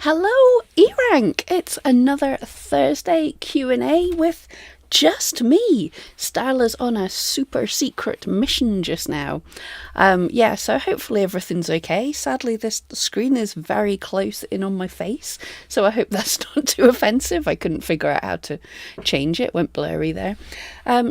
Hello, eRank! It's another Thursday Q&A with just me. Starla's on a super secret mission just now. So hopefully everything's okay. Sadly, this screen is very close in on my face, so I hope that's not too offensive. I couldn't figure out how to change it. Went blurry there.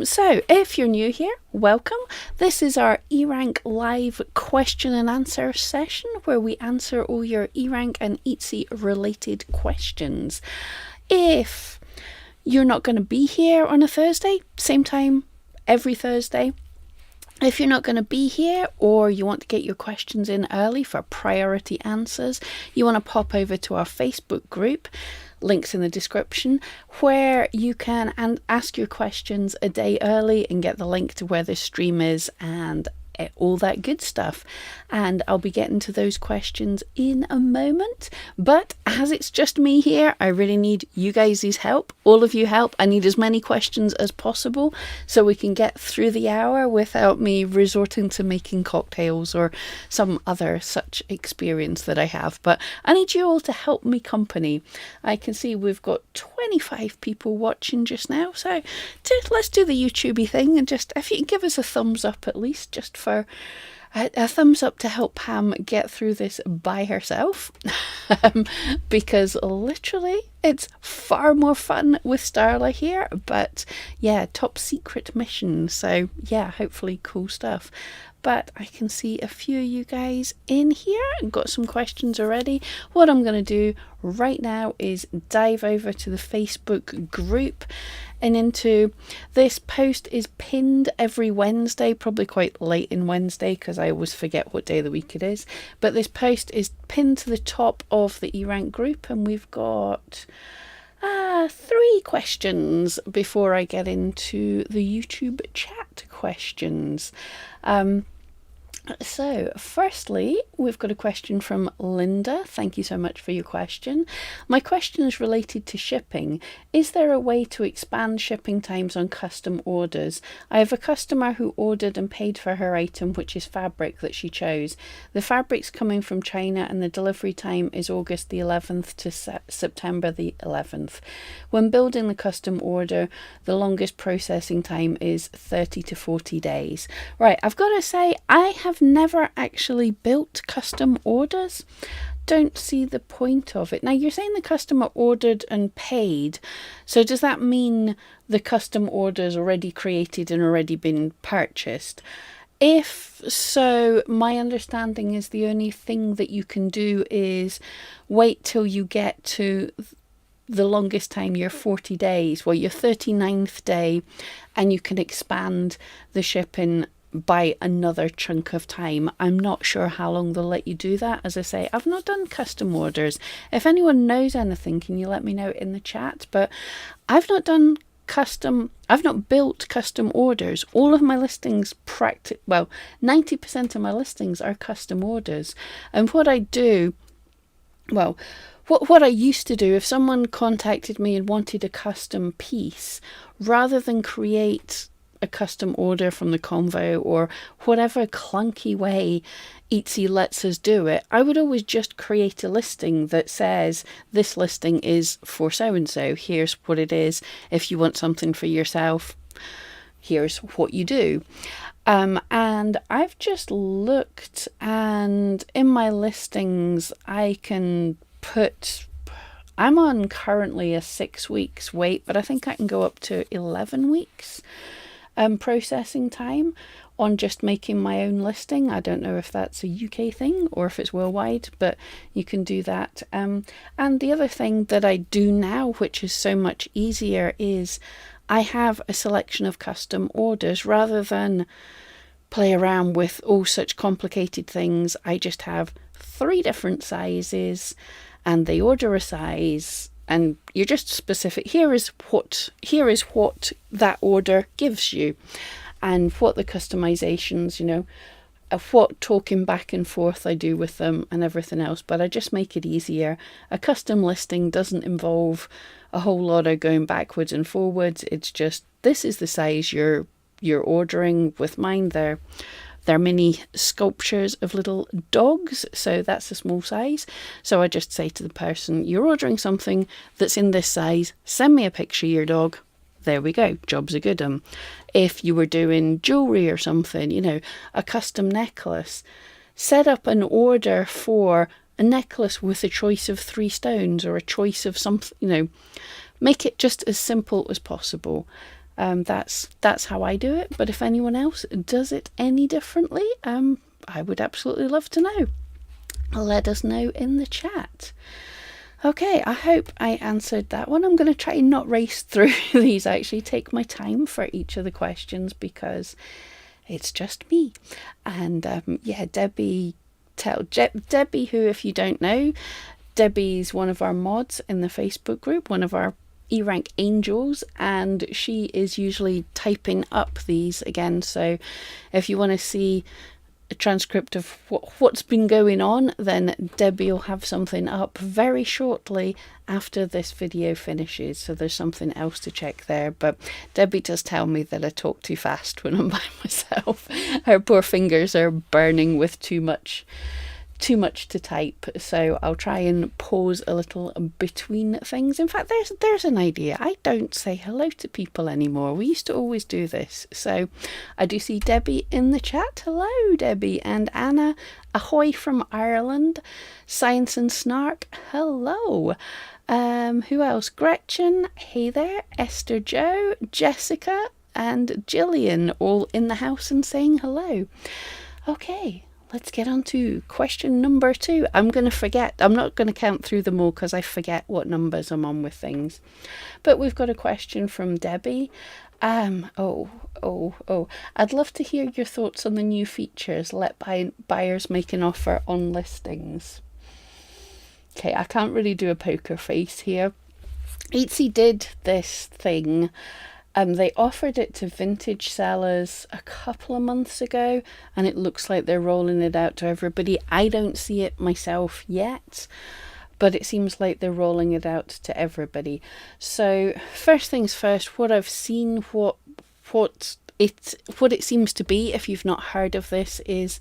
So if you're new here, welcome. This is our eRank live question and answer session where we answer all your eRank and Etsy related questions. If you're not going to be here on a Thursday, same time every Thursday. If you're not going to be here, or you want to get your questions in early for priority answers, you want to pop over to our Facebook group, links in the description, where you can ask your questions a day early and get the link to where the stream is and all that good stuff. And I'll be getting to those questions in a moment, but as it's just me here, I really need you guys' help, all of you help. I need as many questions as possible so we can get through the hour without me resorting to making cocktails or some other such experience that I have. But I need you all to help me company. I can see we've got 25 people watching just now, so let's do the YouTubey thing, and just if you can give us a thumbs up at least, just for a thumbs up to help Pam get through this by herself. Because literally it's far more fun with Starla here, but yeah, top secret mission, so yeah, hopefully cool stuff. But I can see a few of you guys in here and got some questions already. What I'm going to do right now is dive over to the Facebook group and into this post is pinned every Wednesday, probably quite late in Wednesday because I always forget what day of the week it is. But this post is pinned to the top of the eRank group, and we've got 3 questions before I get into the YouTube chat questions. So firstly, we've got a question from Linda. Thank you so much for your question. My question is related to shipping. Is there a way to expand shipping times on custom orders? I have a customer who ordered and paid for her item, which is fabric that she chose. The fabric's coming from China and the delivery time is August the 11th to September the 11th. When building the custom order, the longest processing time is 30 to 40 days. Right, I've got to say, I have never actually built custom orders. Don't see the point of it. Now, you're saying the customer ordered and paid, so does that mean the custom order's already created and already been purchased? If so, my understanding is the only thing that you can do is wait till you get to the longest time, your 40 days, well, your 39th day, and you can expand the shipping by another chunk of time. I'm not sure how long they'll let you do that. As I say, I've not done custom orders. If anyone knows anything, can you let me know in the chat? But I've not built custom orders. All of my listings, 90% of my listings are custom orders. And what I do, what I used to do, if someone contacted me and wanted a custom piece, rather than create a custom order from the Convo or whatever clunky way Etsy lets us do it, I would always just create a listing that says this listing is for so-and-so. Here's what it is. If you want something for yourself, here's what you do. And I've just looked, and in my listings I can put, I'm on currently a 6 weeks wait, but I think I can go up to 11 weeks processing time on just making my own listing. I don't know if that's a UK thing or if it's worldwide, but you can do that. And the other thing that I do now, which is so much easier, is I have a selection of custom orders. Rather than play around with all such complicated things, I just have 3 different sizes and they order a size, and you're just specific. Here is what that order gives you, and what the customizations, of what talking back and forth I do with them and everything else. But I just make it easier. A custom listing doesn't involve a whole lot of going backwards and forwards. It's just, this is the size you're ordering. With mine, they're They're mini sculptures of little dogs, so that's a small size. So I just say to the person, you're ordering something that's in this size, send me a picture of your dog. There we go, job's a good one. If you were doing jewellery or something, you know, a custom necklace, set up an order for a necklace with a choice of 3 stones or a choice of something, you know, make it just as simple as possible. That's how I do it, but if anyone else does it any differently, I would absolutely love to know. Let us know in the chat. Okay, I hope I answered that one. I'm going to try and not race through these, actually take my time for each of the questions because it's just me. And yeah, Debbie, who, if you don't know, Debbie's one of our mods in the Facebook group, one of our eRank angels, and she is usually typing up these again. So if you want to see a transcript of what's been going on, then Debbie will have something up very shortly after this video finishes, so there's something else to check there. But Debbie does tell me that I talk too fast when I'm by myself. Her poor fingers are burning with too much to type, so I'll try and pause a little between things. In fact, there's an idea. I don't say hello to people anymore. We used to always do this. So I do see Debbie in the chat. Hello, Debbie. And Anna, ahoy from Ireland. Science and Snark, hello. Who else? Gretchen, hey there. Esther Joe, Jessica and Gillian, all in the house and saying hello. Okay, let's get on to question number 2. I'm going to forget. I'm not going to count through them all because I forget what numbers I'm on with things. But we've got a question from Debbie. I'd love to hear your thoughts on the new features. Let buyers make an offer on listings. Okay, I can't really do a poker face here. Etsy did this thing. They offered it to vintage sellers a couple of months ago, and it looks like they're rolling it out to everybody. I don't see it myself yet, but it seems like they're rolling it out to everybody. So first things first, what I've seen, what it seems to be, if you've not heard of this, is,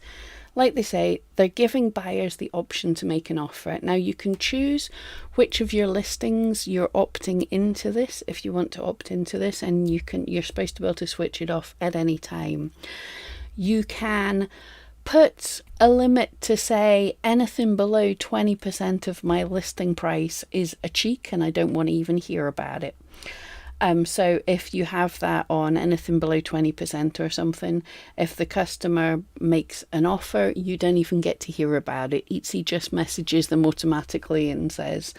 like they say, they're giving buyers the option to make an offer. Now you can choose which of your listings you're opting into this, if you want to opt into this, and you're supposed to be able to switch it off at any time. You can put a limit to say anything below 20% of my listing price is a cheek and I don't want to even hear about it. So if you have that on anything below 20% or something, if the customer makes an offer, you don't even get to hear about it. Etsy just messages them automatically and says,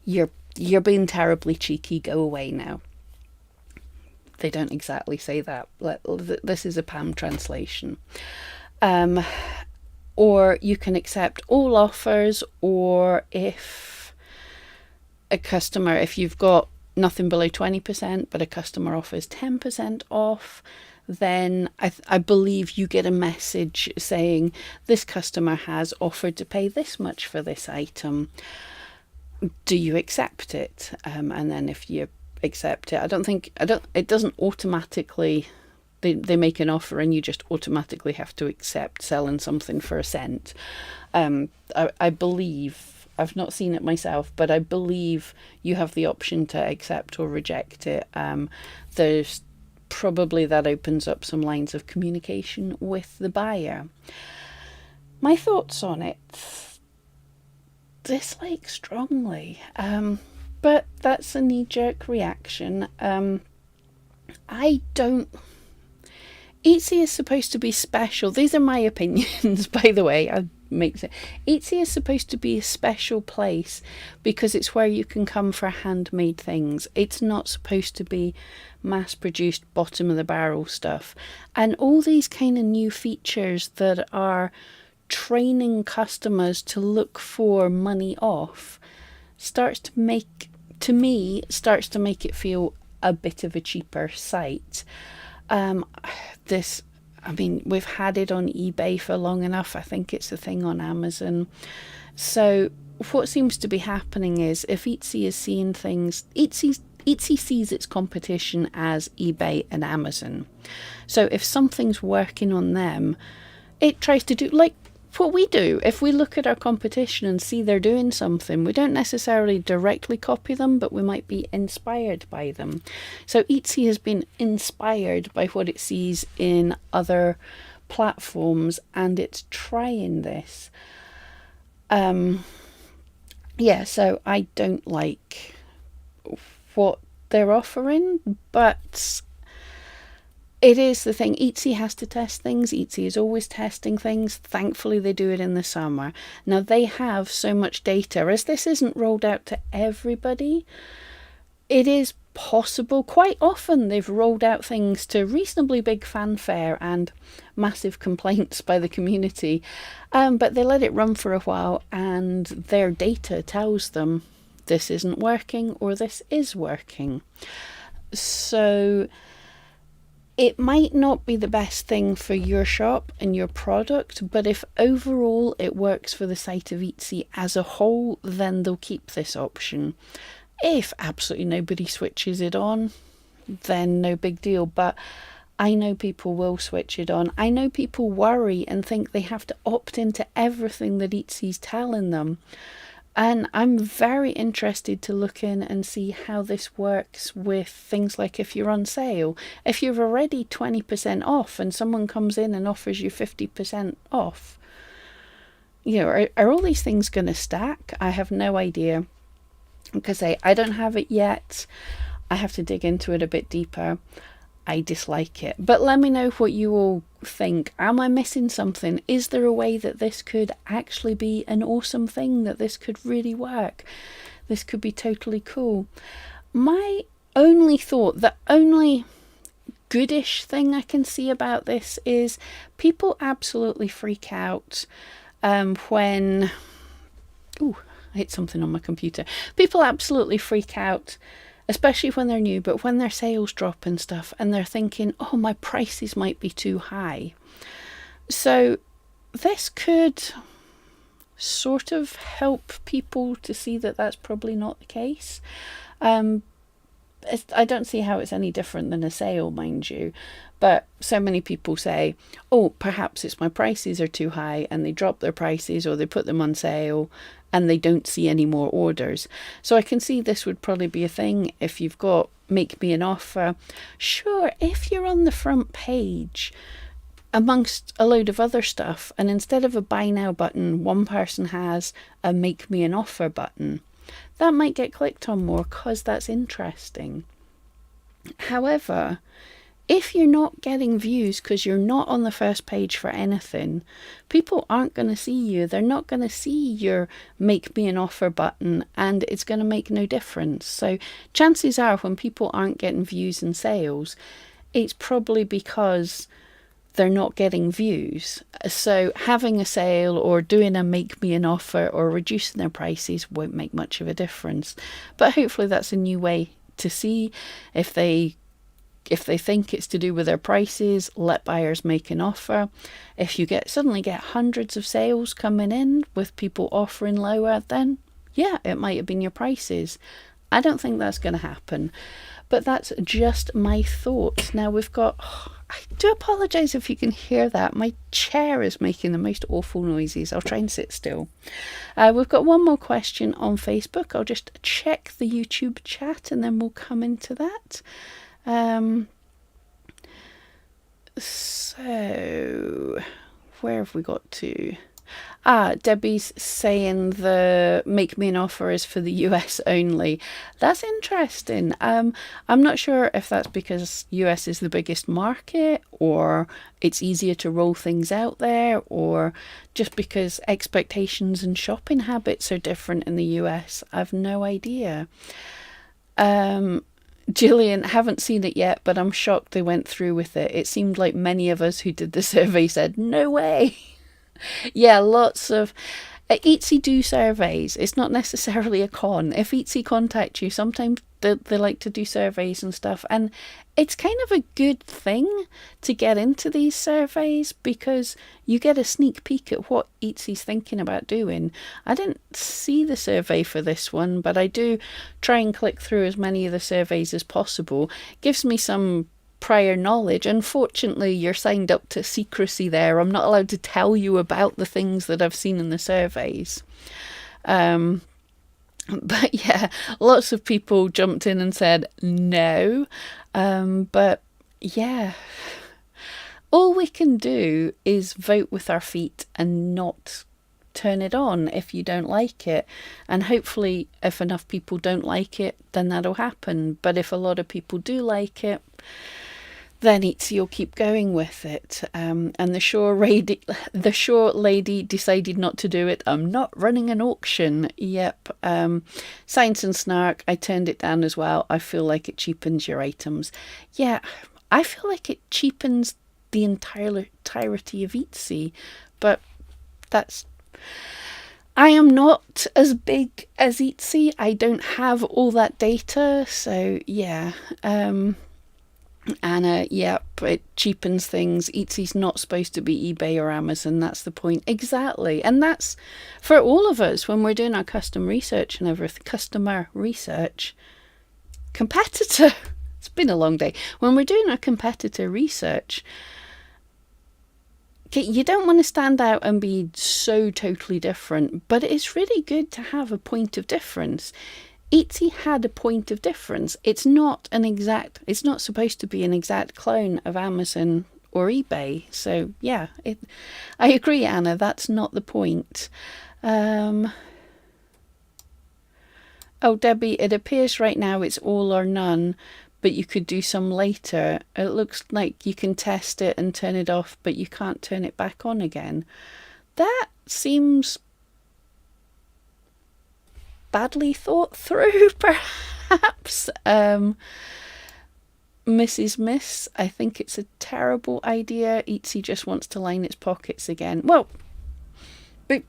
you're being terribly cheeky, go away now. They don't exactly say that. This is a Pam translation. Or you can accept all offers, or if you've got nothing below 20%, but a customer offers 10% off, then I believe you get a message saying this customer has offered to pay this much for this item. Do you accept it? And then if you accept it, it doesn't automatically, they make an offer and you just automatically have to accept selling something for a cent. I believe, I've not seen it myself, but I believe you have the option to accept or reject it. There's probably, that opens up some lines of communication with the buyer. My thoughts on it, dislike strongly, but that's a knee-jerk reaction. Etsy is supposed to be special. These are my opinions, by the way. Etsy is supposed to be a special place because it's where you can come for handmade things. It's not supposed to be mass-produced, bottom-of-the-barrel stuff. And all these kind of new features that are training customers to look for money off starts to make it feel a bit of a cheaper site. We've had it on eBay for long enough. I think it's a thing on Amazon. So what seems to be happening is, if Etsy is seeing things, Etsy sees its competition as eBay and Amazon. So if something's working on them, it tries to do like what we do. If we look at our competition and see they're doing something, we don't necessarily directly copy them, but we might be inspired by them. So Etsy has been inspired by what it sees in other platforms, and it's trying this. Yeah, so I don't like what they're offering, but it is the thing. Etsy has to test things. Etsy is always testing things. Thankfully, they do it in the summer. Now, they have so much data. As this isn't rolled out to everybody, it is possible. Quite often, they've rolled out things to reasonably big fanfare and massive complaints by the community. But they let it run for a while, and their data tells them this isn't working or this is working. So it might not be the best thing for your shop and your product, but if overall it works for the site of Etsy as a whole, then they'll keep this option. If absolutely nobody switches it on, then no big deal. But I know people will switch it on. I know people worry and think they have to opt into everything that Etsy's telling them. And I'm very interested to look in and see how this works with things like if you're on sale. If you're already 20% off and someone comes in and offers you 50% off, are all these things going to stack? I have no idea. Because I don't have it yet. I have to dig into it a bit deeper. I dislike it. But let me know what you all think. Am I missing something? Is there a way that this could actually be an awesome thing, that this could really work? This could be totally cool. My only thought, the only goodish thing I can see about this is people absolutely freak out when... Ooh, I hit something on my computer. People absolutely freak out, especially when they're new, but when their sales drop and stuff, and they're thinking, oh, my prices might be too high. So this could sort of help people to see that that's probably not the case. I don't see how it's any different than a sale, mind you. But so many people say, oh, perhaps it's my prices are too high, and they drop their prices or they put them on sale and they don't see any more orders. So I can see this would probably be a thing if you've got make me an offer. Sure, if you're on the front page amongst a load of other stuff, and instead of a buy now button, one person has a make me an offer button, that might get clicked on more because that's interesting. However, if you're not getting views because you're not on the first page for anything, people aren't going to see you. They're not going to see your make me an offer button, and it's going to make no difference. So chances are when people aren't getting views and sales, it's probably because they're not getting views. So having a sale or doing a make me an offer or reducing their prices won't make much of a difference. But hopefully that's a new way to see. If they think it's to do with their prices, let buyers make an offer. If you suddenly get hundreds of sales coming in with people offering lower, then yeah, it might have been your prices. I don't think that's going to happen. But that's just my thoughts. Now we've got... I do apologise if you can hear that. My chair is making the most awful noises. I'll try and sit still. We've got one more question on Facebook. I'll just check the YouTube chat and then we'll come into that. So, where have we got to? Debbie's saying the make me an offer is for the US only. That's interesting. I'm not sure if that's because US is the biggest market, or it's easier to roll things out there, or just because expectations and shopping habits are different in the US. I've no idea. Gillian, haven't seen it yet, but I'm shocked they went through with it. It seemed like many of us who did the survey said, no way. Yeah, lots of... Etsy do surveys. It's not necessarily a con. If Etsy contact you, sometimes they like to do surveys and stuff. And it's kind of a good thing to get into these surveys because you get a sneak peek at what Etsy's thinking about doing. I didn't see the survey for this one, but I do try and click through as many of the surveys as possible. Gives me some prior knowledge. Unfortunately, you're signed up to secrecy there. I'm not allowed to tell you about the things that I've seen in the surveys. But yeah, lots of people jumped in and said no. But yeah, all we can do is vote with our feet and not turn it on if you don't like it. And hopefully, if enough people don't like it, then that'll happen. But if a lot of people do like it, then Etsy will keep going with it. And the shore lady decided not to do it. I'm not running an auction. Yep. Science and Snark, I turned it down as well. I feel like it cheapens your items. Yeah, I feel like it cheapens the entirety of Etsy. But I am not as big as Etsy. I don't have all that data. So yeah. Anna, yep, it cheapens things. Etsy's not supposed to be eBay or Amazon. That's the point. Exactly. And that's for all of us when we're doing our custom research and everything. Customer research. Competitor. It's been a long day. When we're doing our competitor research, okay, you don't want to stand out and be so totally different, but it's really good to have a point of difference. Etsy had a point of difference. It's not supposed to be an exact clone of Amazon or eBay. So yeah, I agree, Anna, that's not the point. Oh, Debbie, it appears right now it's all or none, but you could do some later. It looks like you can test it and turn it off, but you can't turn it back on again. That seems badly thought through, perhaps. Mrs. Miss, I think it's a terrible idea. Etsy just wants to line its pockets again. Well, but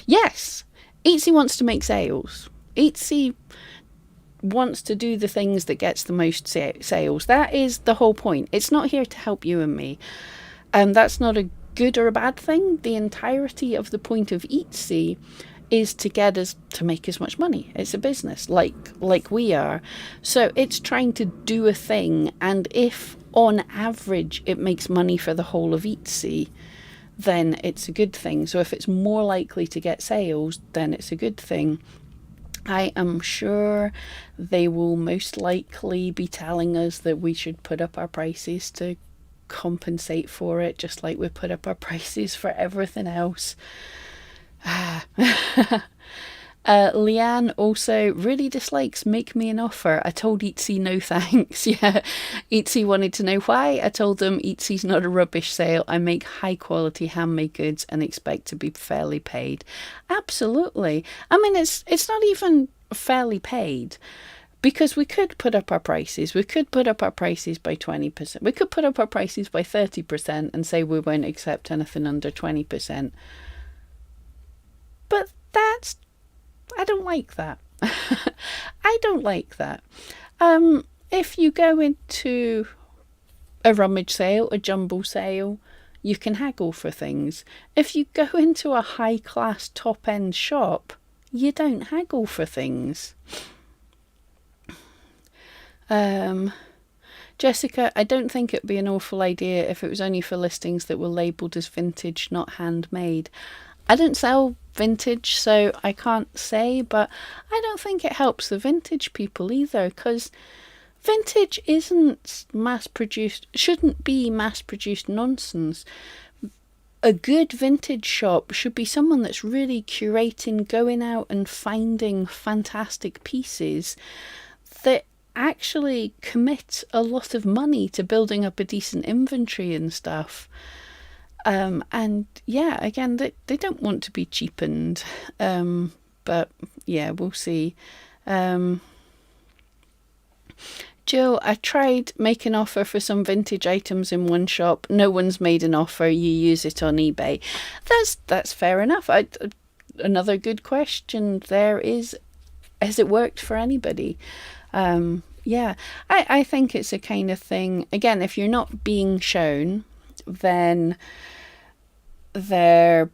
yes, Etsy wants to make sales. Etsy wants to do the things that gets the most sales. That is the whole point. It's not here to help you and me. That's not a good or a bad thing. The entirety of the point of Etsy is to get us to make as much money. It's a business like we are. So it's trying to do a thing, and if on average it makes money for the whole of Etsy, then it's a good thing. So if it's more likely to get sales, then it's a good thing. I am sure they will most likely be telling us that we should put up our prices to compensate for it, just like we put up our prices for everything else. Leanne also really dislikes make me an offer. I told Etsy no thanks. Yeah, Etsy wanted to know why. I told them Etsy's not a rubbish sale. I make high quality handmade goods and expect to be fairly paid. Absolutely. I mean, it's not even fairly paid, because we could put up our prices. We could put up our prices by 20%. We could put up our prices by 30% and say we won't accept anything under 20%. But I don't like that. I don't like that. If you go into a rummage sale, a jumble sale, you can haggle for things. If you go into a high-class top-end shop, you don't haggle for things. Jessica, I don't think it'd be an awful idea if it was only for listings that were labelled as vintage, not handmade. I don't sell vintage, so I can't say, but I don't think it helps the vintage people either, because vintage isn't mass-produced, shouldn't be mass-produced nonsense. A good vintage shop should be someone that's really curating, going out and finding fantastic pieces that actually commit a lot of money to building up a decent inventory and stuff. And yeah, again, they don't want to be cheapened. But yeah, we'll see. Jill, I tried making an offer for some vintage items in one shop. No one's made an offer. You use it on eBay. That's fair enough. Another good question there is, has it worked for anybody? Yeah, I think it's a kind of thing. Again, if you're not being shown, then their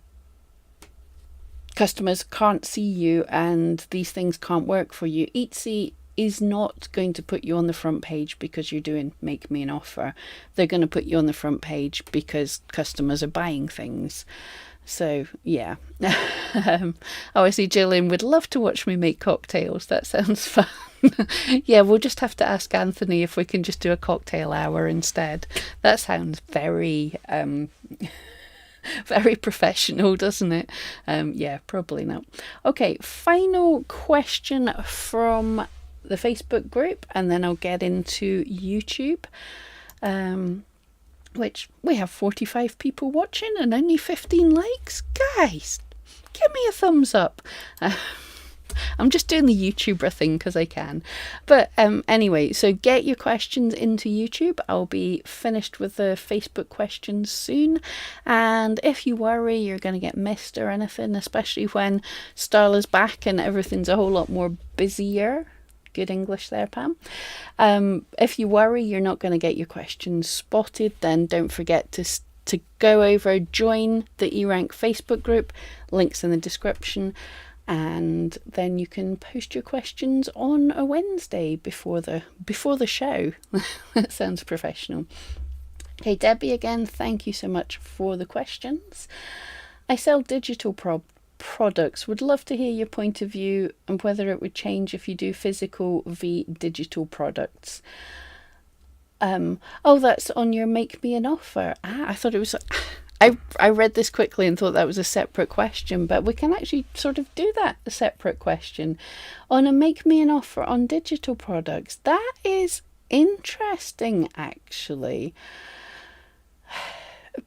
customers can't see you and these things can't work for you. Etsy is not going to put you on the front page because you're doing Make Me an Offer. They're going to put you on the front page because customers are buying things. So, yeah. Oh, I see Jillian would love to watch me make cocktails. That sounds fun. Yeah, we'll just have to ask Anthony if we can just do a cocktail hour instead. That sounds very, very professional, doesn't it? Yeah, probably not. Okay, final question from the Facebook group, and then I'll get into YouTube. Which we have 45 people watching and only 15 likes. Guys, give me a thumbs up. I'm just doing the YouTuber thing because I can. But anyway, so get your questions into YouTube. I'll be finished with the Facebook questions soon. And if you worry you're going to get missed or anything, especially when Starla's back and everything's a whole lot more busier. Good English there, Pam. If you worry you're not going to get your questions spotted, then don't forget to go over, join the eRank Facebook group. Links in the description. And then you can post your questions on a Wednesday before the show. That sounds professional. Okay, Debbie, again, thank you so much for the questions. I sell digital products. Would love to hear your point of view and whether it would change if you do physical v digital products. Oh, that's on your Make Me an Offer. I thought it was... I read this quickly and thought that was a separate question, but we can actually sort of do that, a separate question. On a Make Me an Offer on digital products. That is interesting, actually.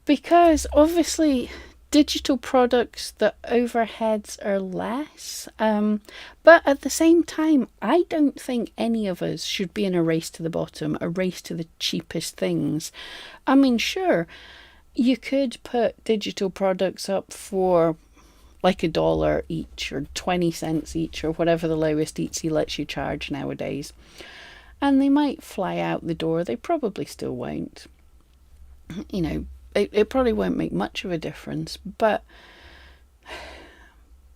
Because obviously digital products, the overheads are less. But at the same time, I don't think any of us should be in a race to the bottom, a race to the cheapest things. I mean, sure, you could put digital products up for like $1 each or 20 cents each or whatever the lowest Etsy lets you charge nowadays. And they might fly out the door. They probably still won't. You know, it probably won't make much of a difference. But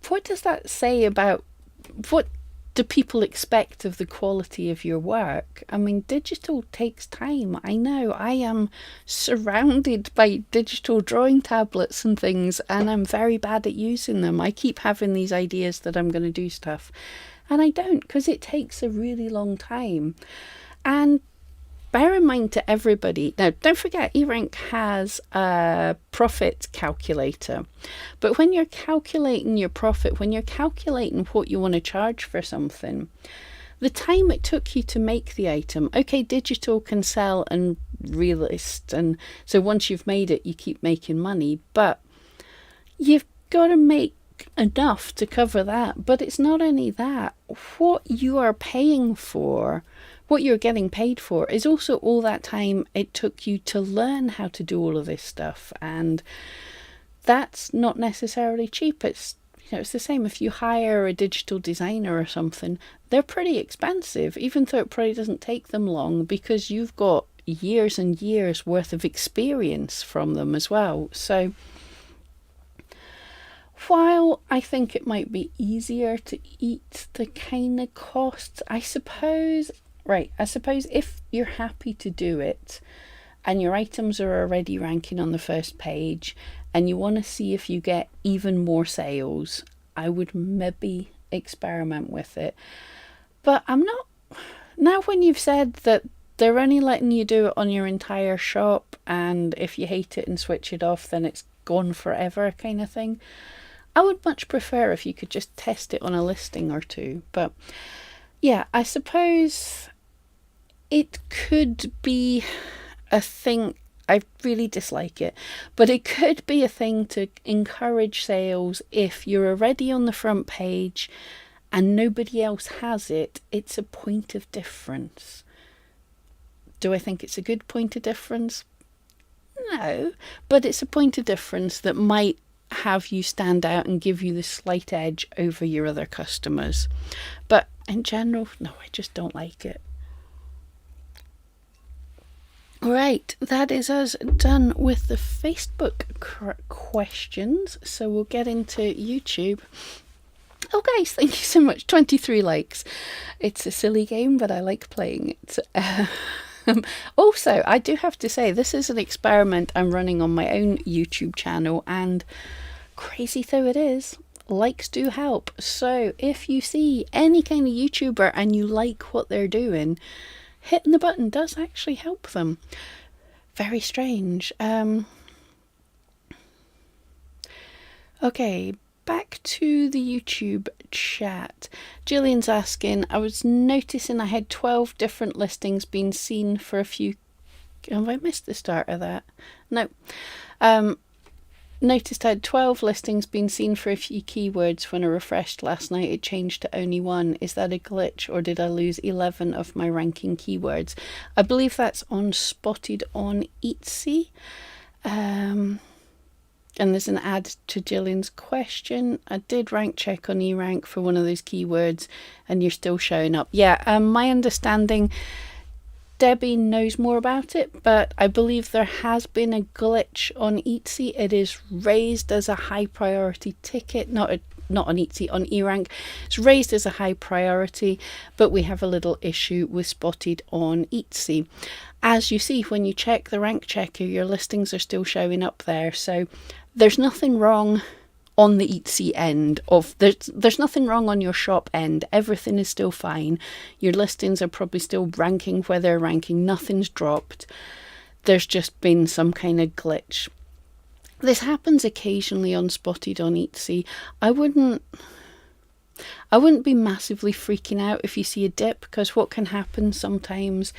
what does that say about what do people expect of the quality of your work? I mean, digital takes time. I know I am surrounded by digital drawing tablets and things, and I'm very bad at using them. I keep having these ideas that I'm going to do stuff, and I don't, because it takes a really long time. And bear in mind to everybody, now don't forget eRank has a profit calculator, but when you're calculating your profit, when you're calculating what you want to charge for something, the time it took you to make the item, okay, digital can sell and realist, and so once you've made it you keep making money, but you've got to make enough to cover that. But it's not only that, what you are paying for, what you're getting paid for, is also all that time it took you to learn how to do all of this stuff, and that's not necessarily cheap. It's, you know, it's the same if you hire a digital designer or something. They're pretty expensive, even though it probably doesn't take them long, because you've got years and years worth of experience from them as well. So while I think it might be easier to eat the kind of costs, I suppose if you're happy to do it and your items are already ranking on the first page and you want to see if you get even more sales, I would maybe experiment with it. But I'm not, now when you've said that they're only letting you do it on your entire shop, and if you hate it and switch it off then it's gone forever kind of thing, I would much prefer if you could just test it on a listing or two. But yeah, I suppose it could be a thing. I really dislike it, but it could be a thing to encourage sales. If you're already on the front page and nobody else has it, it's a point of difference. Do I think it's a good point of difference? No, but it's a point of difference that might have you stand out and give you the slight edge over your other customers. But in general, no, I just don't like it. Right, that is us done with the Facebook questions, so we'll get into YouTube. Oh guys, thank you so much. 23 likes. It's a silly game, but I like playing it. Also, I do have to say, this is an experiment I'm running on my own YouTube channel, and crazy though it is, likes do help. So if you see any kind of YouTuber and you like what they're doing, hitting the button does actually help them. Very strange. Okay, back to the YouTube chat. Gillian's asking, I was noticing I had 12 different listings being seen for a few... Have I missed the start of that? No. Noticed I had 12 listings being seen for a few keywords. When I refreshed last night, it changed to only one. Is that a glitch, or did I lose 11 of my ranking keywords? I believe that's on Spotted on Etsy. And there's an add to Gillian's question. I did rank check on eRank for one of those keywords, and you're still showing up. Yeah, my understanding, Debbie knows more about it, but I believe there has been a glitch on Etsy. It is raised as a high priority ticket, not on Etsy, on eRank. It's raised as a high priority, but we have a little issue with Spotted on Etsy. As you see, when you check the rank checker, your listings are still showing up there. So there's nothing wrong on the Etsy end of there's nothing wrong on your shop end. Everything is still fine. Your listings are probably still ranking where they're ranking. Nothing's dropped. There's just been some kind of glitch. This happens occasionally on Spotted on Etsy. I wouldn't be massively freaking out if you see a dip, because what can happen sometimes,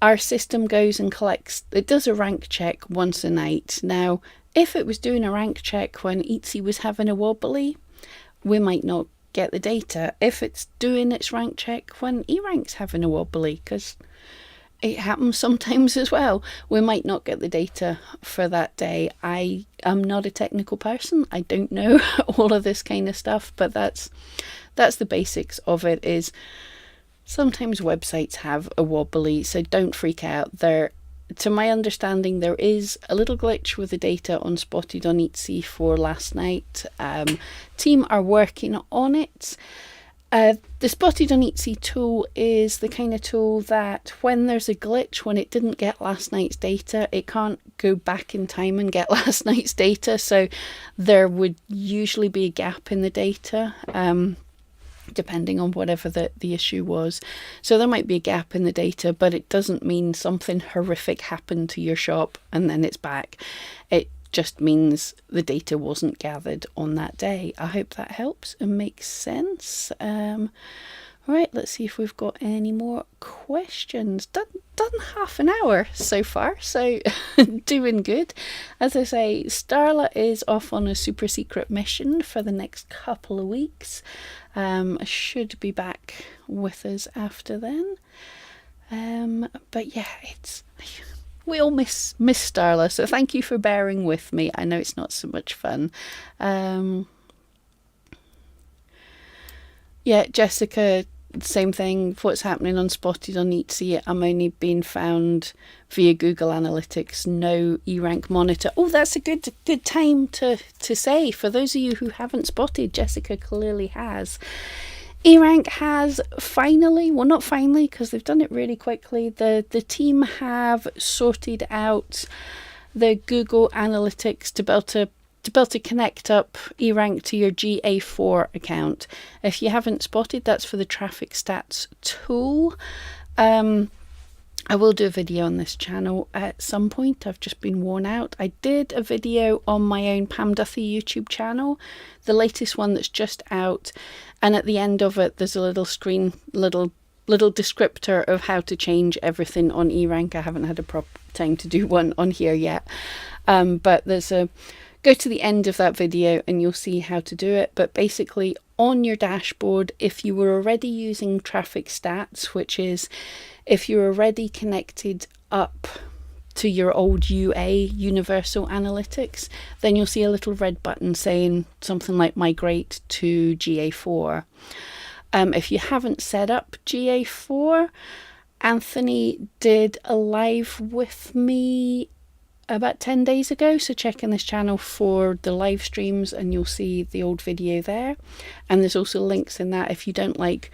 our system goes and collects, it does a rank check once a night. Now, if it was doing a rank check when Etsy was having a wobbly, we might not get the data. If it's doing its rank check when eRank's having a wobbly, because it happens sometimes as well, we might not get the data for that day. I am not a technical person. I don't know all of this kind of stuff, but that's the basics of it. Is sometimes websites have a wobbly, so don't freak out. To my understanding, there is a little glitch with the data on Spotted on Etsy for last night. Team are working on it. The Spotted on Etsy tool is the kind of tool that when there's a glitch, when it didn't get last night's data, it can't go back in time and get last night's data. So there would usually be a gap in the data, depending on whatever the issue was. So there might be a gap in the data, but it doesn't mean something horrific happened to your shop and then it's back. It just means the data wasn't gathered on that day. I hope that helps and makes sense. Right, let's see if we've got any more questions. Done half an hour so far, so doing good. As I say, Starla is off on a super secret mission for the next couple of weeks. Should be back with us after then. But yeah, we all miss Starla, so thank you for bearing with me. I know it's not so much fun. Yeah, Jessica, same thing. What's happening on Spotted on Etsy? I'm only being found via Google Analytics, no eRank monitor. Oh, that's a good time to say, for those of you who haven't spotted, Jessica clearly has. eRank has finally, well, not finally, because they've done it really quickly. The team have sorted out the Google Analytics to be able to connect up eRank to your GA4 account. If you haven't spotted, that's for the traffic stats tool. I will do a video on this channel at some point. I've just been worn out. I did a video on my own Pam Duthie YouTube channel, the latest one that's just out, and at the end of it there's a little descriptor of how to change everything on eRank. I haven't had a proper time to do one on here yet, but go to the end of that video and you'll see how to do it. But basically, on your dashboard, if you were already using traffic stats, which is if you're already connected up to your old UA, Universal Analytics, then you'll see a little red button saying something like migrate to GA4. If you haven't set up GA4, Anthony did a live with me about 10 days ago, so check in this channel for the live streams and you'll see the old video there. And there's also links in that if you don't like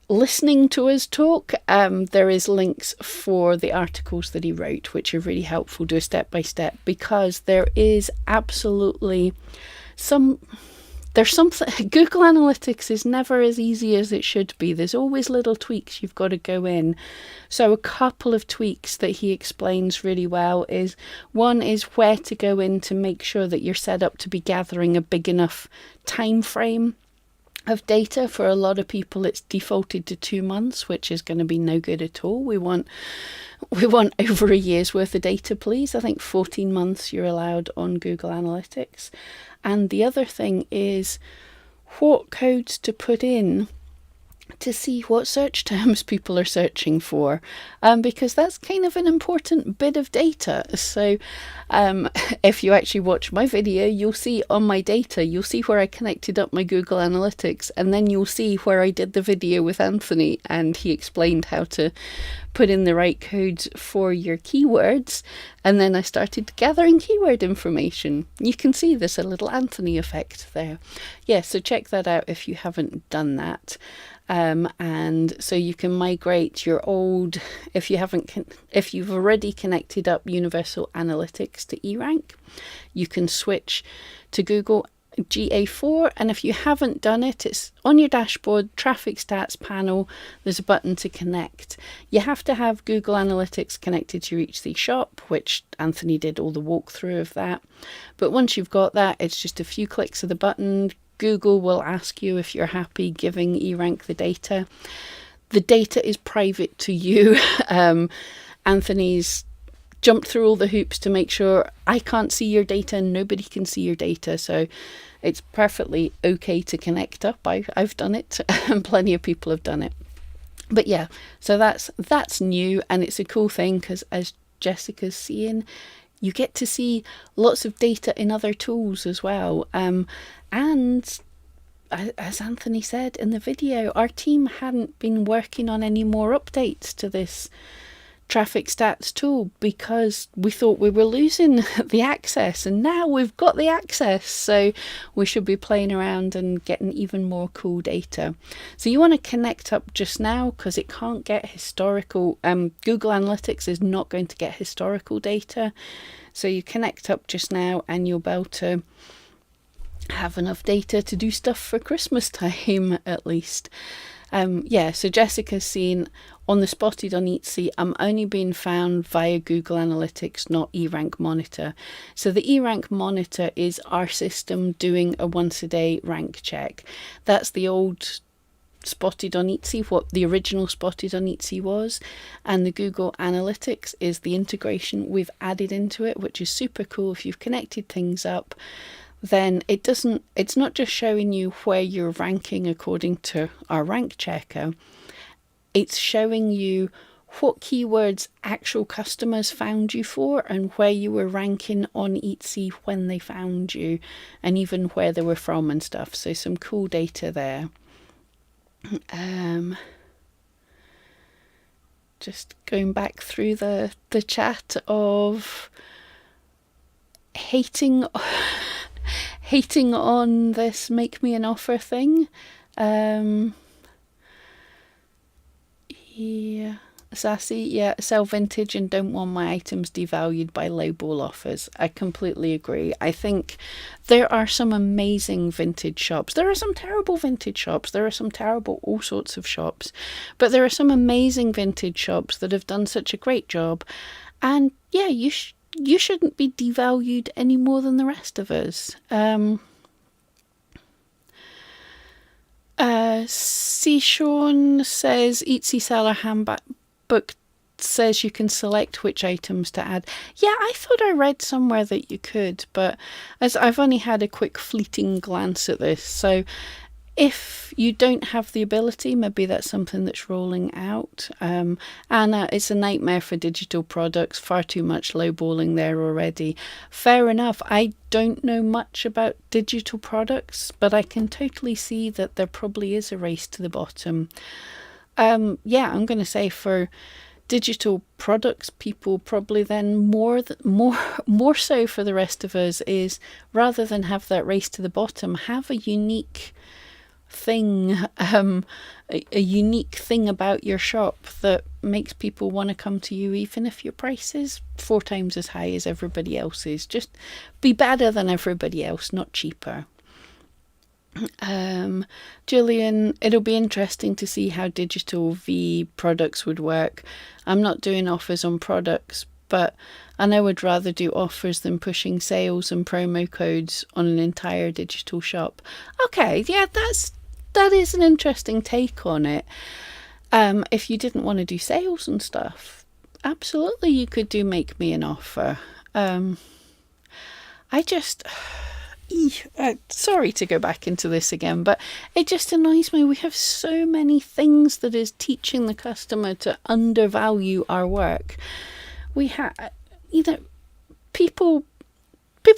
listening to us talk. There is links for the articles that he wrote, which are really helpful. Do a step by step, because there is absolutely there's something. Google Analytics is never as easy as it should be. There's always little tweaks you've got to go in. So a couple of tweaks that he explains really well is, one is where to go in to make sure that you're set up to be gathering a big enough time frame of data. For a lot of people it's defaulted to 2 months, which is going to be no good at all. We want over a year's worth of data, please. I think 14 months you're allowed on Google Analytics. And the other thing is what codes to put in to see what search terms people are searching for, because that's kind of an important bit of data. So if you actually watch my video, you'll see on my data, you'll see where I connected up my Google Analytics, and then you'll see where I did the video with Anthony and he explained how to put in the right codes for your keywords. And then I started gathering keyword information. You can see there's a little Anthony effect there. Yeah, so check that out if you haven't done that. And so you can migrate your old, if you've already connected up Universal Analytics to eRank, you can switch to Google GA4. And if you haven't done it, it's on your dashboard, traffic stats panel, there's a button to connect. You have to have Google Analytics connected to your Etsy shop, which Anthony did all the walkthrough of that. But once you've got that, it's just a few clicks of the button. Google will ask you if you're happy giving eRank the data. The data is private to you. Anthony's jumped through all the hoops to make sure I can't see your data and nobody can see your data. So it's perfectly okay to connect up. I've done it and plenty of people have done it. But yeah, so that's new, and it's a cool thing because, as Jessica's seeing, you get to see lots of data in other tools as well. And as Anthony said in the video, our team hadn't been working on any more updates to this traffic stats tool because we thought we were losing the access, and now we've got the access, so we should be playing around and getting even more cool data. So you want to connect up just now because it can't get historical. Google Analytics is not going to get historical data, so you connect up just now and you'll be able to have enough data to do stuff for Christmas time at least. Yeah, so Jessica's seen on the Spotted on Etsy, I'm only being found via Google Analytics, not eRank Monitor. So the eRank Monitor is our system doing a once a day rank check. That's the old Spotted on Etsy, what the original Spotted on Etsy was. And the Google Analytics is the integration we've added into it, which is super cool. If you've connected things up, then it's not just showing you where you're ranking according to our rank checker. It's showing you what keywords actual customers found you for and where you were ranking on Etsy when they found you, and even where they were from and stuff. So some cool data there. Just going back through the chat of hating on this make me an offer thing. Yeah, Sassy, yeah, sell vintage and don't want my items devalued by lowball offers. I completely agree. I think there are some amazing vintage shops. There are some terrible vintage shops. There are some terrible all sorts of shops. But there are some amazing vintage shops that have done such a great job. And yeah, you shouldn't be devalued any more than the rest of us. Sean says Etsy seller handbook says you can select which items to add. Yeah, I thought I read somewhere that you could, but as I've only had a quick fleeting glance at this, so if you don't have the ability, maybe that's something that's rolling out. And it's a nightmare for digital products, far too much lowballing there already. Fair enough. I don't know much about digital products, but I can totally see that there probably is a race to the bottom. Yeah, I'm going to say for digital products people probably then more so for the rest of us is, rather than have that race to the bottom, have a unique thing, a unique thing about your shop that makes people want to come to you, even if your price is 4 times as high as everybody else's. Just be better than everybody else, not cheaper. Julian, it'll be interesting to see how digital V products would work. I'm not doing offers on products, but I would rather do offers than pushing sales and promo codes on an entire digital shop. Okay, yeah, that is an interesting take on it. If you didn't want to do sales and stuff, absolutely you could do make me an offer. Sorry to go back into this again, but it just annoys me. We have so many things that is teaching the customer to undervalue our work. We have, people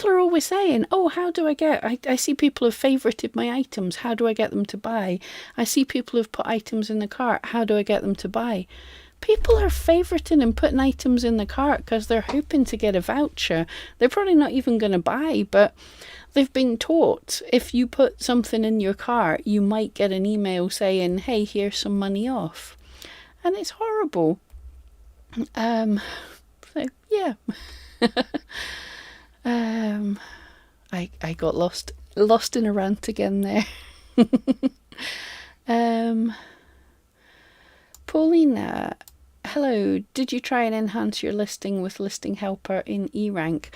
are always saying, oh, how do I get, I see people have favorited my items, how do I get them to buy? I see people have put items in the cart, how do I get them to buy? People are favoriting and putting items in the cart because they're hoping to get a voucher. They're probably not even going to buy, but they've been taught if you put something in your cart, you might get an email saying, hey, here's some money off. And it's horrible. So, yeah. I got lost in a rant again there. Paulina, hello, did you try and enhance your listing with Listing Helper in eRank?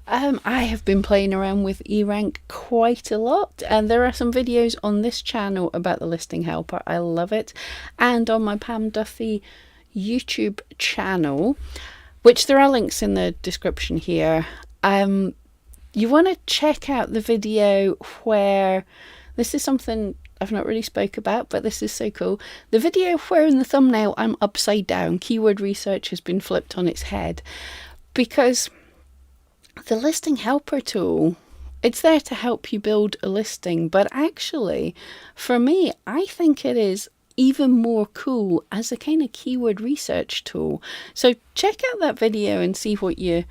I have been playing around with eRank quite a lot, and there are some videos on this channel about the Listing Helper. I love it. And on my Pam Duffy YouTube channel, which there are links in the description here, you want to check out the video where, this is something I've not really spoke about, but this is so cool. The video where in the thumbnail I'm upside down, keyword research has been flipped on its head, because the Listing Helper tool, it's there to help you build a listing, but actually for me, I think it is even more cool as a kind of keyword research tool. So check out that video and see what you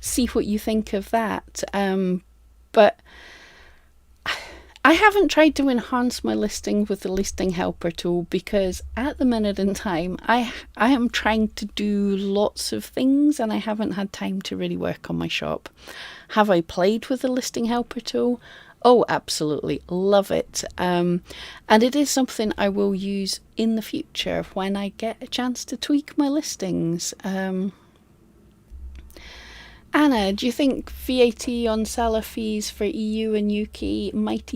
think of that. But I haven't tried to enhance my listing with the Listing Helper tool because at the minute in time, I am trying to do lots of things and I haven't had time to really work on my shop. Have I played with the Listing Helper tool? Oh, absolutely. Love it. And it is something I will use in the future when I get a chance to tweak my listings. Anna, do you think VAT on seller fees for EU and UK might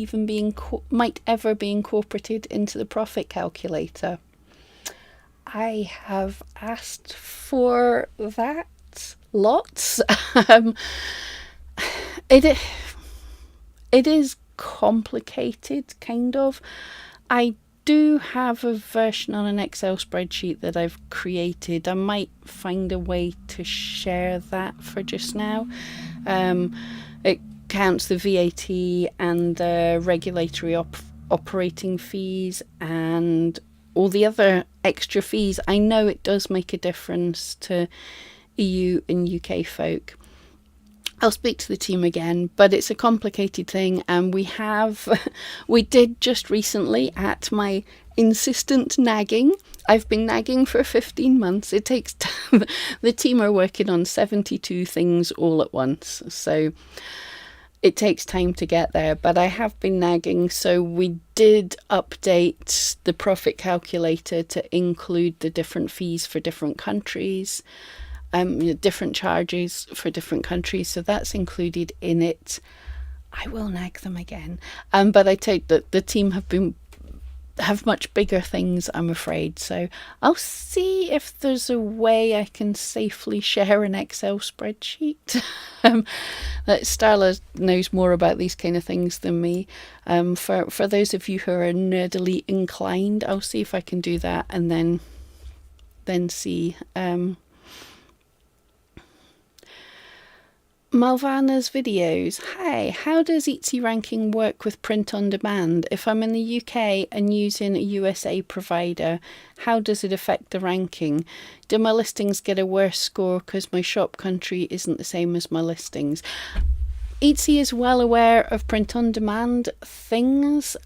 ever be incorporated into the profit calculator? I have asked for that lots. It is complicated, kind of. I do have a version on an Excel spreadsheet that I've created. I might find a way to share that for just now. It counts the VAT and the regulatory operating fees and all the other extra fees. I know it does make a difference to EU and UK folk. I'll speak to the team again, but it's a complicated thing, and we did just recently, at my insistent nagging, I've been nagging for 15 months. It takes time. The team are working on 72 things all at once, so it takes time to get there, but I have been nagging. So we did update the profit calculator to include the different fees for different countries. Different charges for different countries, so that's included in it. I will nag them again, but I take that the team have much bigger things, I'm afraid, so I'll see if there's a way I can safely share an Excel spreadsheet. That Starla knows more about these kind of things than me. For those of you who are nerdily inclined, I'll see if I can do that, and then see. Malvana's videos. Hi, how does Etsy ranking work with print on demand? If I'm in the UK and using a USA provider, how does it affect the ranking? Do my listings get a worse score because my shop country isn't the same as my listings? Etsy is well aware of print on demand things.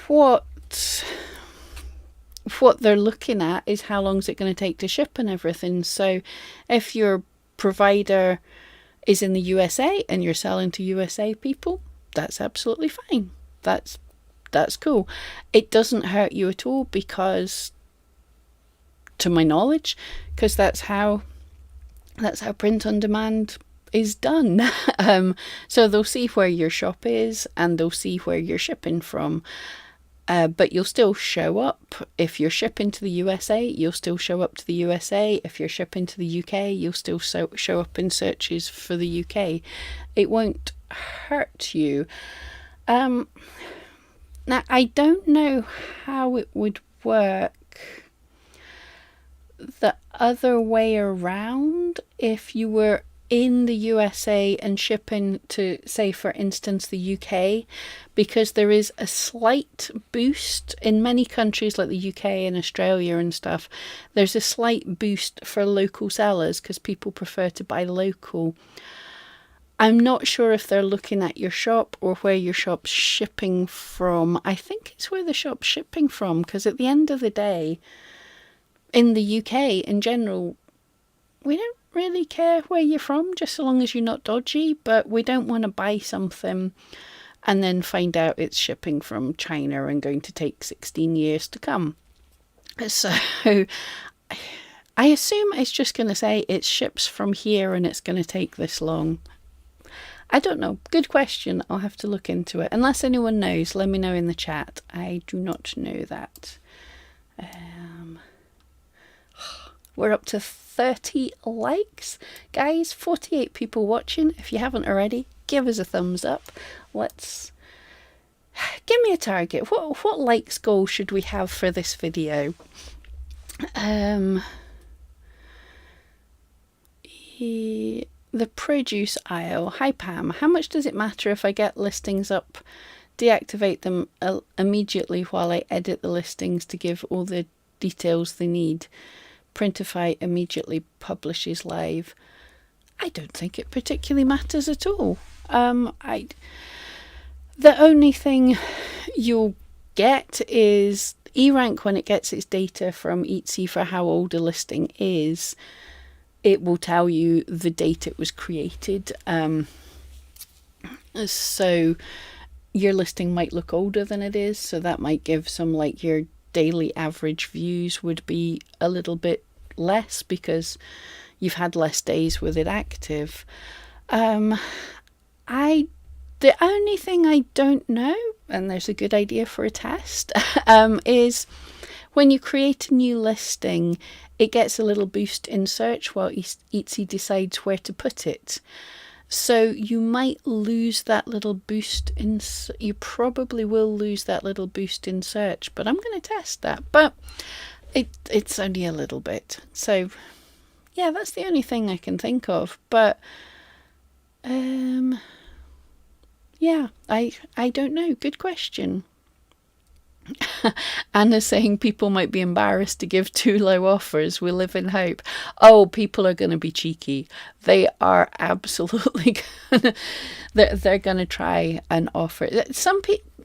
What they're looking at is how long is it going to take to ship and everything. So if your provider is in the USA and you're selling to USA people, that's absolutely fine. That's cool. It doesn't hurt you at all because, to my knowledge, because that's how print on demand is done. So they'll see where your shop is and they'll see where you're shipping from. But you'll still show up. If you're shipping to the USA, you'll still show up to the USA. If you're shipping to the UK, you'll still show up in searches for the UK. It won't hurt you. Now, I don't know how it would work the other way around if you were in the USA and shipping to, say, for instance, the UK, because there is a slight boost in many countries like the UK and Australia and stuff. There's a slight boost for local sellers because people prefer to buy local. I'm not sure if they're looking at your shop or where your shop's shipping from. I think it's where the shop's shipping from, because at the end of the day, in the UK in general, we don't really care where you're from, just so long as you're not dodgy, but we don't want to buy something and then find out it's shipping from China and going to take 16 years to come. So I assume it's just going to say it ships from here and it's going to take this long. I don't know. Good question. I'll have to look into it. Unless anyone knows, let me know in the chat. I do not know that. We're up to 30 likes. Guys, 48 people watching. If you haven't already, give us a thumbs up. Let's... Give me a target. What likes goal should we have for this video? The produce aisle. Hi Pam. How much does it matter if I get listings up, deactivate them immediately while I edit the listings to give all the details they need? Printify immediately publishes live. I don't think it particularly matters at all. The only thing you'll get is eRank, when it gets its data from Etsy for how old a listing is, it will tell you the date it was created. So your listing might look older than it is, so that might give some, like, your daily average views would be a little bit less because you've had less days with it active. The only thing I don't know, and there's a good idea for a test, is when you create a new listing, it gets a little boost in search while Etsy decides where to put it. So you might lose that little boost in... You probably will lose that little boost in search, but I'm going to test that. But it's only a little bit. So, yeah, that's the only thing I can think of. But, yeah, I don't know. Good question. Anna's saying people might be embarrassed to give too low offers. We live in hope. Oh, people are going to be cheeky. They are absolutely gonna, they're going to try and offer.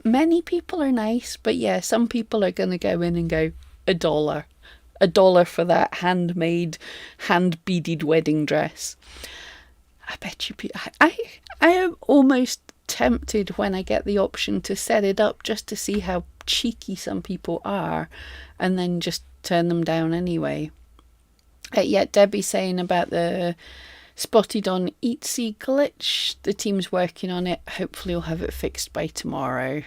Many people are nice, but yeah, some people are going to go in and go $1 for that handmade, hand beaded wedding dress. I bet you. I am almost tempted when I get the option to set it up just to see how cheeky some people are and then just turn them down anyway. Yet Debbie's saying about the spotted on Etsy glitch. The team's working on it. Hopefully we'll have it fixed by tomorrow.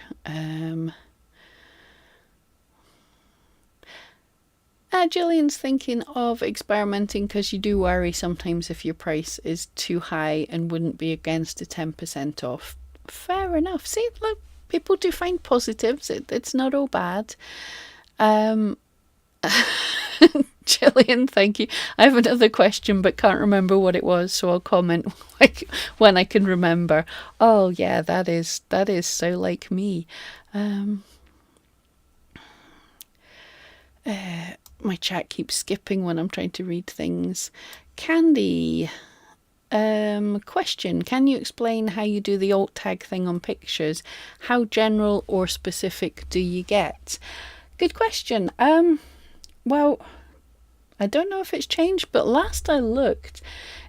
Gillian's thinking of experimenting because you do worry sometimes if your price is too high and wouldn't be against a 10% off. Fair enough. See, look, people do find positives. It's not all bad. Gillian, thank you. I have another question but can't remember what it was, so I'll comment like when I can remember. Oh yeah, that is so like me. My chat keeps skipping when I'm trying to read things. Candy, question, can you explain how you do the alt tag thing on pictures? How general or specific do you get? Good question. Well, I don't know if it's changed, but last I looked,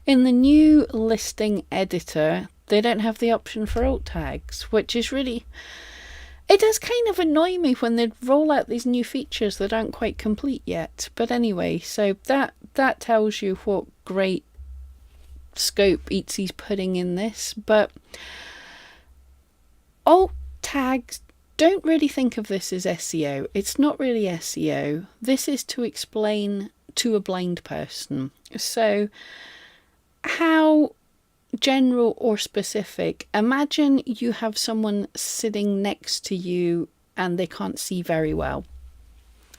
in the new listing editor, they don't have the option for alt tags, which is really... It does kind of annoy me when they roll out these new features that aren't quite complete yet. But anyway, so that tells you what great scope Etsy's putting in this. But alt tags, don't really think of this as SEO. It's not really SEO. This is to explain to a blind person. So how general or specific? Imagine you have someone sitting next to you and they can't see very well.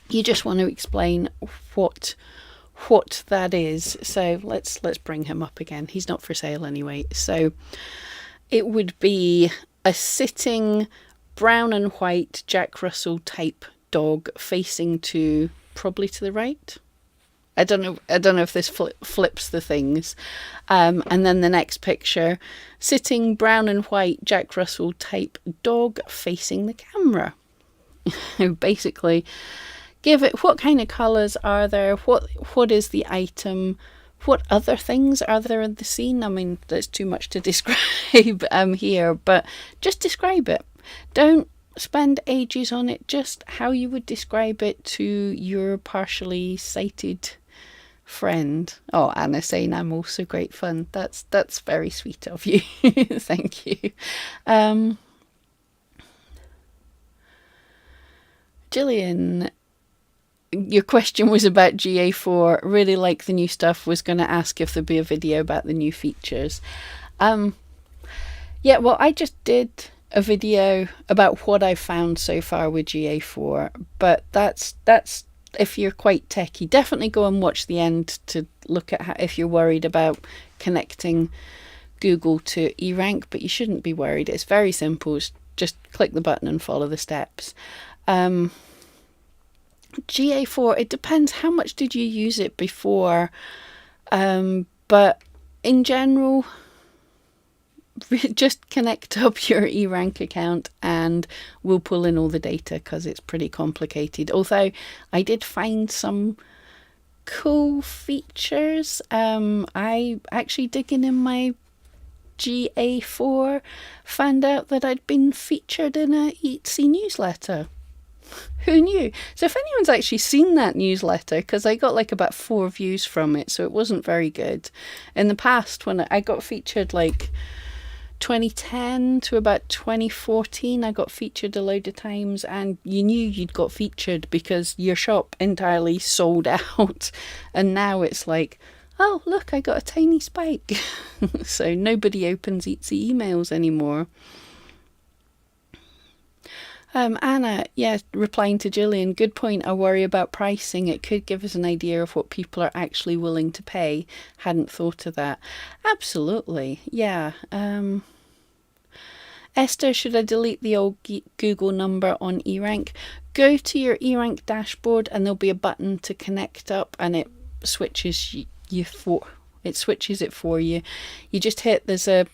You just want to explain what that is. So let's bring him up again. He's not for sale anyway. So it would be a sitting brown and white Jack Russell type dog facing to probably to the right. I don't know if this flips the things. And then the next picture, sitting brown and white Jack Russell type dog facing the camera. Basically, give it what kind of colours are there, what is the item, what other things are there in the scene. I mean, there's too much to describe here, but just describe it. Don't spend ages on it, just how you would describe it to your partially sighted friend. Oh, Anna saying I'm also great fun. That's very sweet of you. Thank you. Gillian, your question was about GA4. Really like the new stuff. Was going to ask if there'd be a video about the new features. Yeah, well, I just did a video about what I've found so far with GA4, but that's if you're quite techie, definitely go and watch the end to look at how, if you're worried about connecting Google to eRank, but you shouldn't be worried. It's very simple. Just click the button and follow the steps. GA4, it depends how much did you use it before, but in general, just connect up your eRank account and we'll pull in all the data because it's pretty complicated. Although I did find some cool features. I actually digging in my GA4 found out that I'd been featured in a Etsy newsletter. Who knew? So if anyone's actually seen that newsletter, because I got like about 4 views from it, so it wasn't very good. In the past, when I got featured like 2010 to about 2014, I got featured a load of times, and you knew you'd got featured because your shop entirely sold out. And now it's like, oh look, I got a tiny spike. So nobody opens Etsy emails anymore. Anna, yeah, replying to Gillian, good point. I worry about pricing. It could give us an idea of what people are actually willing to pay. Hadn't thought of that. Absolutely, yeah. Esther, should I delete the old Google number on eRank? Go to your eRank dashboard and there'll be a button to connect up, and it switches it for you. You just hit, there's a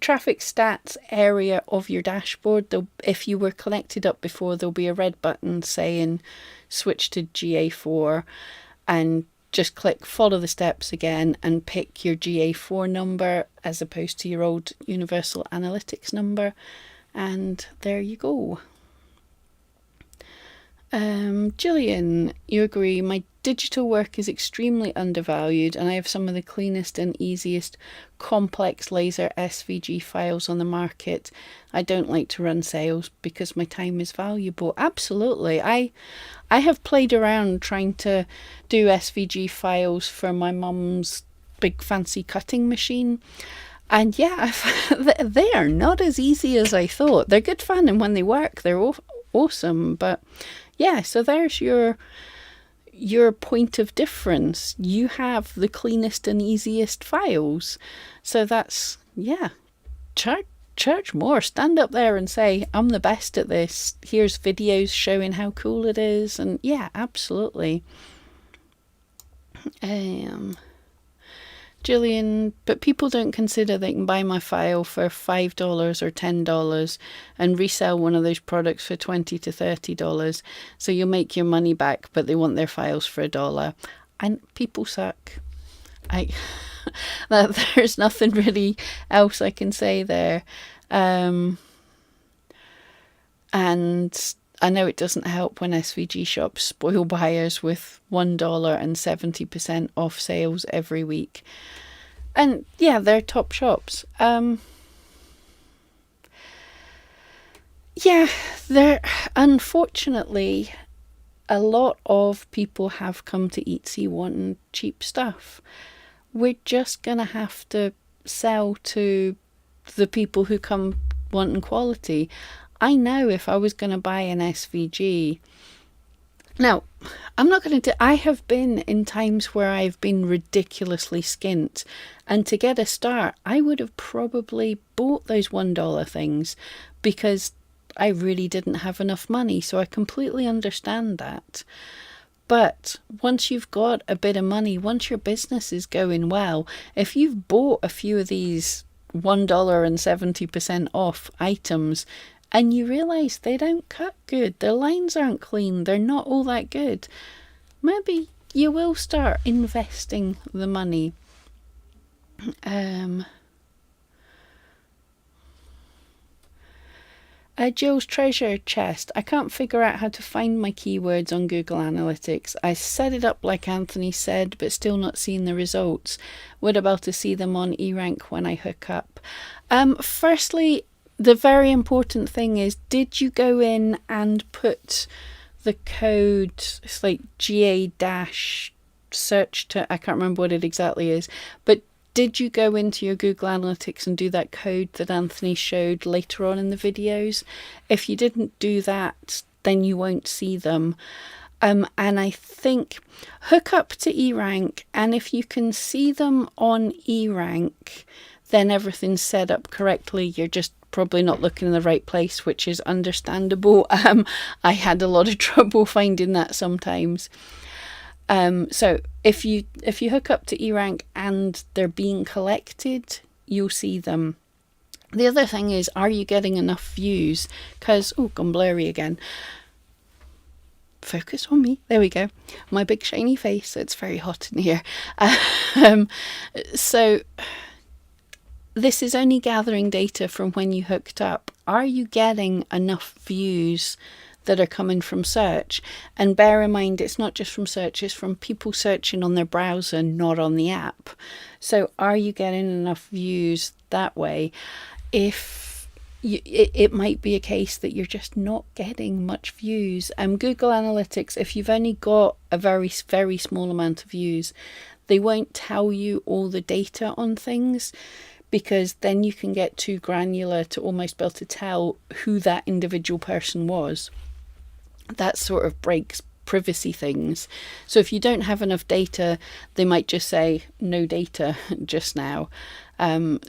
traffic stats area of your dashboard. If you were connected up before, there'll be a red button saying switch to GA4, and just click follow the steps again and pick your GA4 number as opposed to your old Universal Analytics number, and there you go. Gillian, you agree, my digital work is extremely undervalued and I have some of the cleanest and easiest complex laser SVG files on the market. I don't like to run sales because my time is valuable. Absolutely. I have played around trying to do SVG files for my mum's big fancy cutting machine, and yeah, they are not as easy as I thought. They're good fun, and when they work they're awesome, but yeah, so there's your your point of difference. You have the cleanest and easiest files. So that's, yeah, charge more. Stand up there and say, I'm the best at this. Here's videos showing how cool it is. And yeah, absolutely. Gillian, but people don't consider they can buy my file for $5 or $10 and resell one of those products for $20 to $30. So you'll make your money back, but they want their files for $1. And people suck. There's nothing really else I can say there. And I know it doesn't help when SVG shops spoil buyers with $1 and 70% off sales every week. And yeah, they're top shops. Yeah, unfortunately, a lot of people have come to Etsy wanting cheap stuff. We're just going to have to sell to the people who come wanting quality. I know if I was going to buy an SVG... Now, I'm not going to... I have been in times where I've been ridiculously skint. And to get a start, I would have probably bought those $1 things because I really didn't have enough money. So I completely understand that. But once you've got a bit of money, once your business is going well, if you've bought a few of these $1 and 70% off items and you realise they don't cut good, their lines aren't clean, they're not all that good, maybe you will start investing the money. Jill's treasure chest. I can't figure out how to find my keywords on Google Analytics. I set it up like Anthony said, but still not seeing the results. Would able to see them on eRank when I hook up. Firstly, the very important thing is, did you go in and put the code, it's like GA-search to, I can't remember what it exactly is, but did you go into your Google Analytics and do that code that Anthony showed later on in the videos? If you didn't do that, then you won't see them. And I think hook up to eRank, and if you can see them on eRank, then everything's set up correctly. You're just probably not looking in the right place, which is understandable. I had a lot of trouble finding that sometimes. So if you hook up to eRank and they're being collected, you'll see them. The other thing is, are you getting enough views? Because, gone blurry again. Focus on me. There we go. My big shiny face. It's very hot in here. So this is only gathering data from when you hooked up. Are you getting enough views that are coming from search? And bear in mind, it's not just from search, it's from people searching on their browser, not on the app. So are you getting enough views that way? If it might be a case that you're just not getting much views. Google Analytics, if you've only got a very, very small amount of views, they won't tell you all the data on things, because then you can get too granular to almost be able to tell who that individual person was. That sort of breaks privacy things. So if you don't have enough data, they might just say no data just now.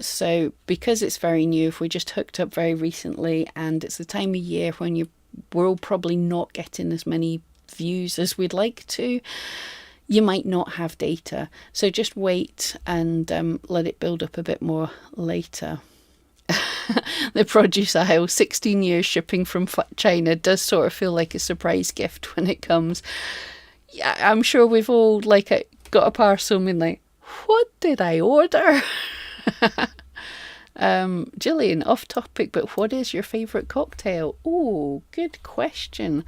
So because it's very new, if we just hooked up very recently and it's the time of year when we're all probably not getting as many views as we'd like to, you might not have data. So just wait and let it build up a bit more later. The produce aisle, 16 years shipping from China, does sort of feel like a surprise gift when it comes. Yeah, I'm sure we've all got a parcel and been like, what did I order? Gillian, off topic, but what is your favourite cocktail? Oh, good question.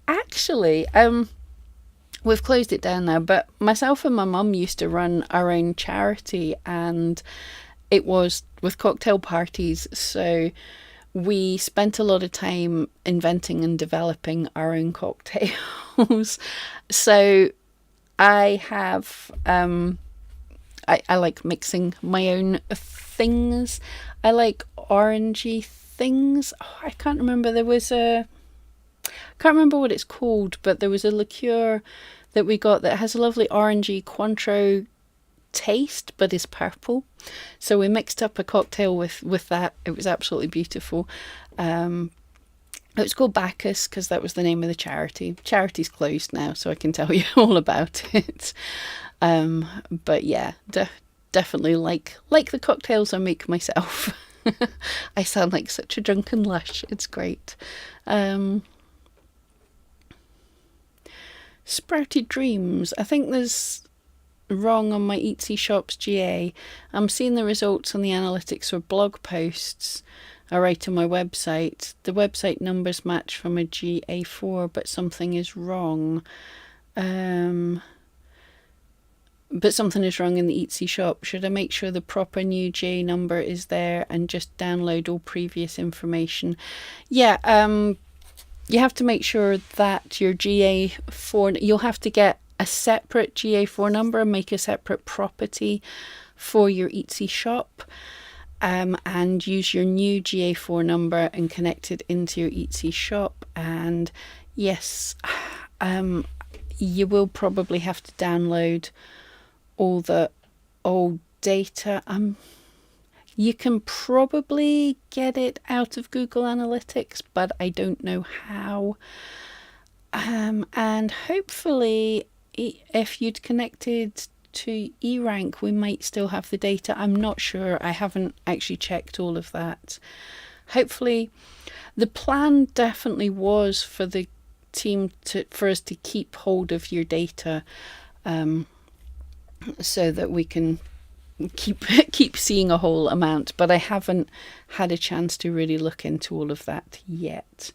Actually, we've closed it down now, but myself and my mum used to run our own charity, and it was with cocktail parties. So we spent a lot of time inventing and developing our own cocktails. So I have, I like mixing my own things. I like orangey things. I can't remember. There was can't remember what it's called, but there was a liqueur that we got that has a lovely orangey Cointreau taste but is purple, so we mixed up a cocktail with that. It was absolutely beautiful. It's called Bacchus because that was the name of the charity. Charity's closed now, so I can tell you all about it. But yeah, definitely like the cocktails I make myself. I sound like such a drunken lush. It's great. Sprouted Dreams. I think there's wrong on my Etsy Shops GA. I'm seeing the results on the analytics for blog posts I write on my website. The website numbers match from a GA4, but something is wrong. But something is wrong in the Etsy shop. Should I make sure the proper new GA number is there and just download all previous information? Yeah, you have to make sure that your GA4, you'll have to get a separate GA4 number and make a separate property for your Etsy shop. And use your new GA4 number and connect it into your Etsy shop. And yes, you will probably have to download all the old data. You can probably get it out of Google Analytics, but I don't know how. And hopefully, if you'd connected to eRank, we might still have the data. I'm not sure. I haven't actually checked all of that. Hopefully, the plan definitely was for the team for us to keep hold of your data, so that we can keep seeing a whole amount. But I haven't had a chance to really look into all of that yet.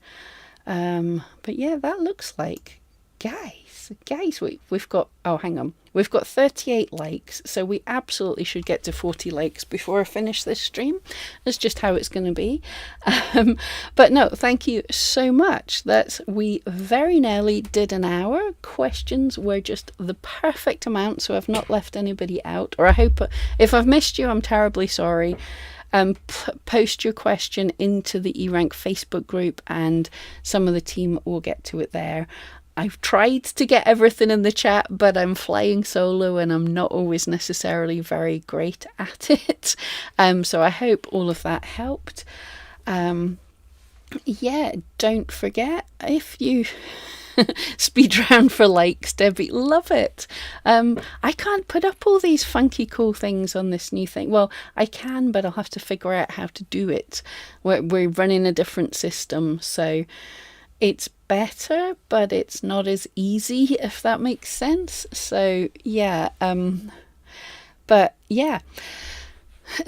But yeah, that looks like, guys, we've got, oh, hang on. We've got 38 likes, so we absolutely should get to 40 likes before I finish this stream. That's just how it's going to be. But no, thank you so much. We very nearly did an hour. Questions were just the perfect amount, so I've not left anybody out. Or I hope, if I've missed you, I'm terribly sorry. Post your question into the eRank Facebook group and some of the team will get to it there. I've tried to get everything in the chat, but I'm flying solo and I'm not always necessarily very great at it. So I hope all of that helped. Yeah, don't forget, if you speed round for likes, Debbie, love it. I can't put up all these funky cool things on this new thing. Well, I can, but I'll have to figure out how to do it. We're running a different system, so it's better, but it's not as easy, if that makes sense. So yeah, but yeah,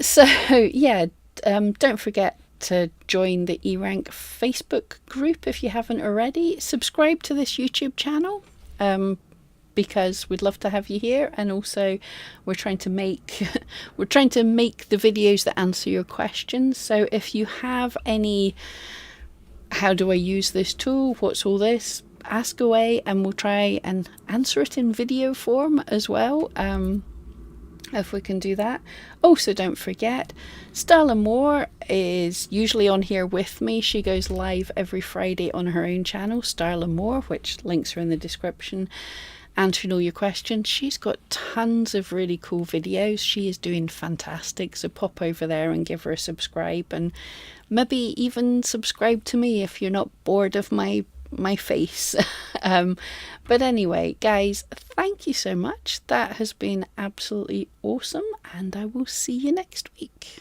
so yeah, don't forget to join the eRank Facebook group if you haven't already. Subscribe to this YouTube channel, because we'd love to have you here. And also we're trying to make the videos that answer your questions. So if you have any, how do I use this tool, what's all this, ask away and we'll try and answer it in video form as well, if we can do that. Also, don't forget, Starla Moore is usually on here with me. She goes live every Friday on her own channel, Starla Moore, which links are in the description, answering all your questions. She's got tons of really cool videos. She is doing fantastic, so pop over there and give her a subscribe, and maybe even subscribe to me if you're not bored of my face. But anyway, guys, thank you so much. That has been absolutely awesome, and I will see you next week.